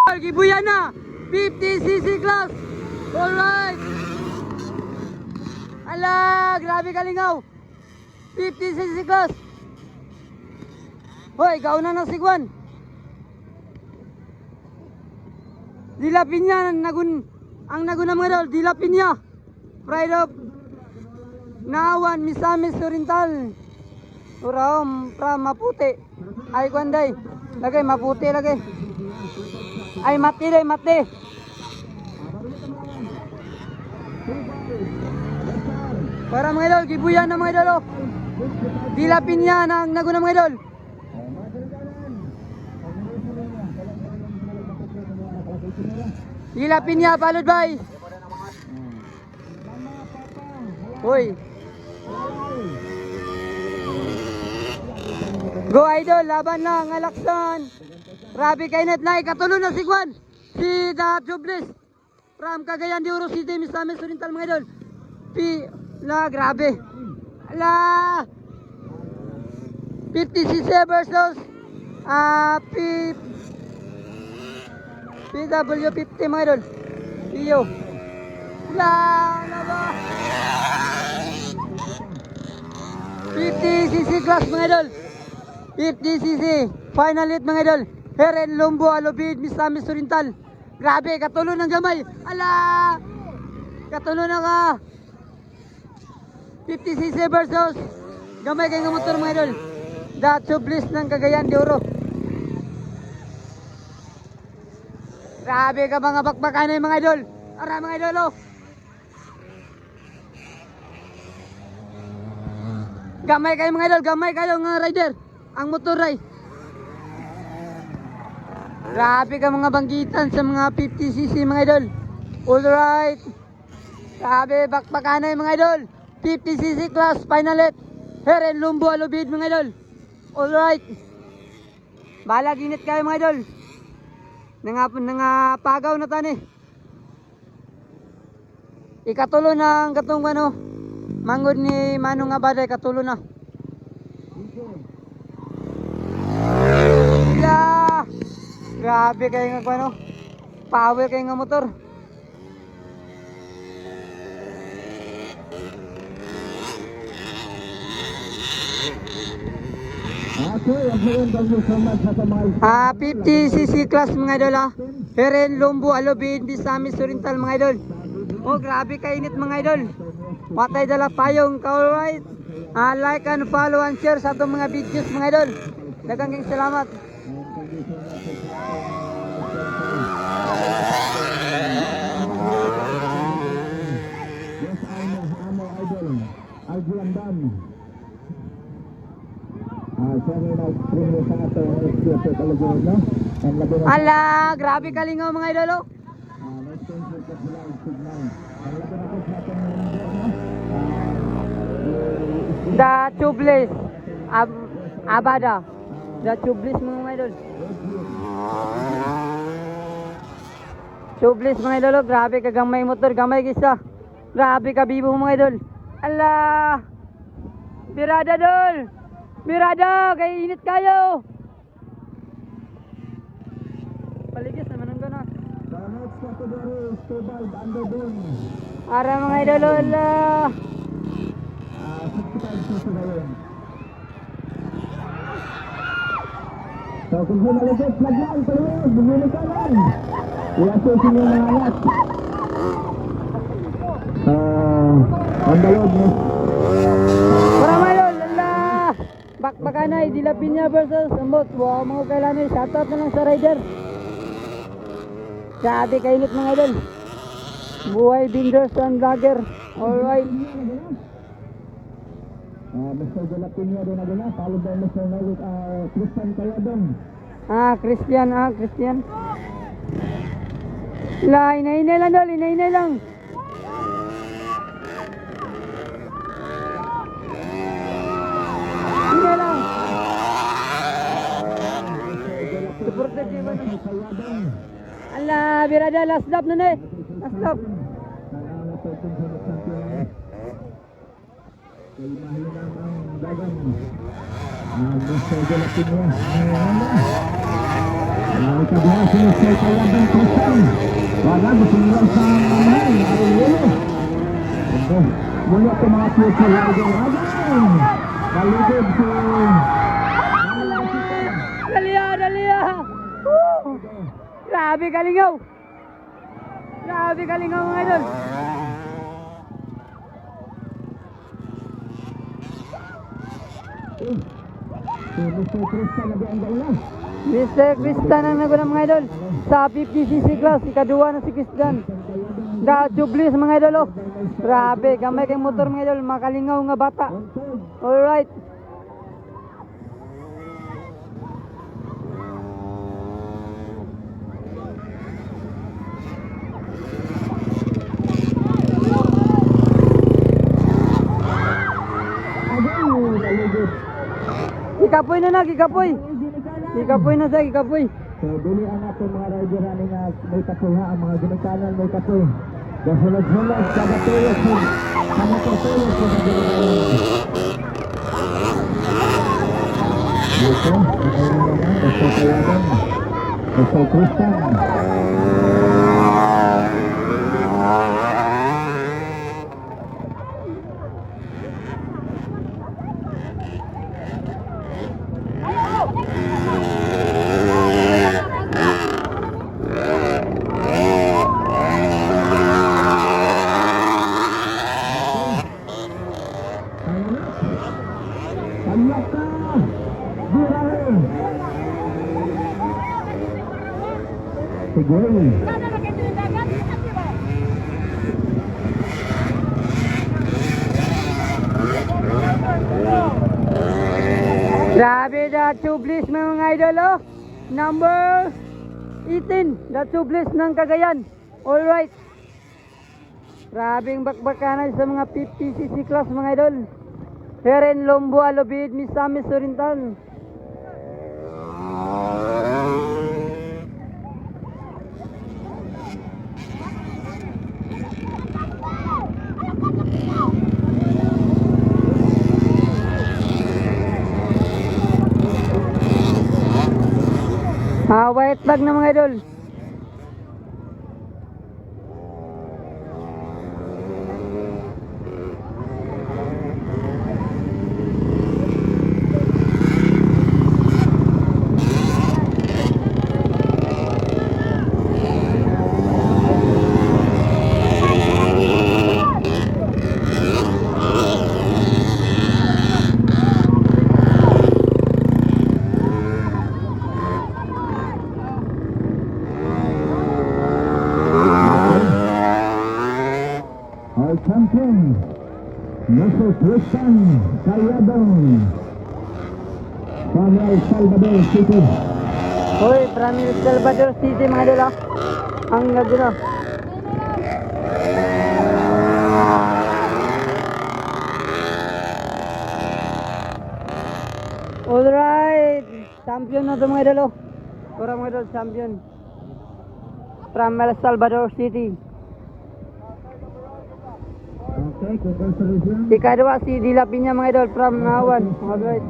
Gibuyan na 50cc class. Alright. Ala, grabe kalingaw. 50cc class. Hoy, gauna na si Juan. Dilapin niya ang naguna mga idol, dilapin niya. Pride of Naawan, Misamis Oriental. Uraom, pra Maputi. Ay Kwanday. Lagay Maputi lagay. Ay mati day, mati. Para mga idol, gibuyan na mga idol. Oh. Dilapin niya ang naguna mga idol. Dilapin niya, palod bay. Hoy. Go idol, laban lang, alaksan. Grabe kainit na, ikatulo na si Juan. Si The Jobless. From Cagayan de Oro City, Misamis Oriental mga idol. Grabe. Ala. 50cc versus PW50 mga idol. Iyo. La. 50cc class mga idol. 50cc. Final hit mga idol. Heren Lumbo Alubid Misamis Oriental. Grabe, katulo ng gamay. Ala. Katulo na ka. 50cc versus gamay kay nga motor mga idol. The Jobless ng Cagayan de Oro. Grabe ka mga bakbakanay mga idol. Ara mga idol oh. Gamay kayo mga idol, gamay kayo nga rider. Ang motor ay. Grabe ka mga banggitan sa mga 50cc mga idol. Alright. Grabe bakbakanay mga idol. 50cc class final hit. Heren Lumbo Alubid mga idol. Alright. Balag init kayo mga idol. Nangapagaw na tani. Ikatulo na ang katong ano. Manggod ni Manong Abaday, katulo na. Yeah. Grabe kayo nga ano. Power kayo nga motor. Ah, 50cc class mga idol ah. Heren Lumbo Alubid Misamis Oriental mga idol. Oh, grabe kainit mga idol. Patay dala payong ka, alright. Like and follow and share sa itong mga videos mga idol. Daghang salamat. Ala, grabe kalingaw mga idol oh. The Jobless Abada. The Jobless mga idol. Jobless mga idol oh. Grabe ka gamay motor, gamay gisa. Grabe ka bibo mga idol. Ala. Birada dol. Birada, kay init kayo. Paligis naman ang ganun. Ara mga idol, ala. So kung humaligit, maglaan sa iyo, bumili ka lang. Iwasin yung mga anak. Ang balog mo. Para mga idol, ala. Bakbakanay, dilapin niya versus Ambot. Wow, mga kailanay, shoutout na lang sa rider. Sabi kainit mga idol. Buhay vendors and vlogger. Alright. Mr. Jalapinyo din na gina, followed by Mr. Nolik Christian Kayadong. Christian. La, inay-inay lang dol, inay-inay lang. Inay lang. Supported si Iwan. Ala, birada, last lap na na eh. Last lap. Mr. Jalapinyo. Ikaduha sunod kay Kayabang Tristan. Wala, gusto nila sa mamahay. Arroyo. Ito, muli ito mga future rider. Ayan! Kaligid si... Daliya! Woo! Grabe kalingaw! Grabe kalingaw mga idol! Si Mr. Tristan na ang daula. Mr. Christian ang naguna mga idol sa 50cc class, ikaduha na si Christian. Da Jublis mga idol oh. Grabe, gamay kay motor mga idol, makalingaw nga bata. Alright. Ayan, kaligid. Ikapoy na, ikapoy. Ikapoy na sa ikapoy. So, dili ang ating mga rider ani nga may kapoy ha, ang mga ginikanan may kapoy. Gasulod-sulod sa batuyos sa matutuyos sa ginikanan. Dito, mayroon naman, Mr. Kayabang, Mr. Tristan. Ayaka! Burahin! Sige. Grabe da Jublis mga idol oh. Number 18, da Jublis ng Cagayan. Alright. Grabing bakbakanan sa mga 50cc class mga idol. Heren Lombo Alobid, Misamis Oriental. White flag na mga idol. Our champion, Mr. Tristan Kayabang from El Salvador City. Hoy, from El Salvador City mga idol ah. Ang naguna. Alright, champion na ito mga idol oh. Para mga idol, champion. From El Salvador City. Okay, congratulations. Ikaduha si Dila Piña mga idol from Nawan. Alright.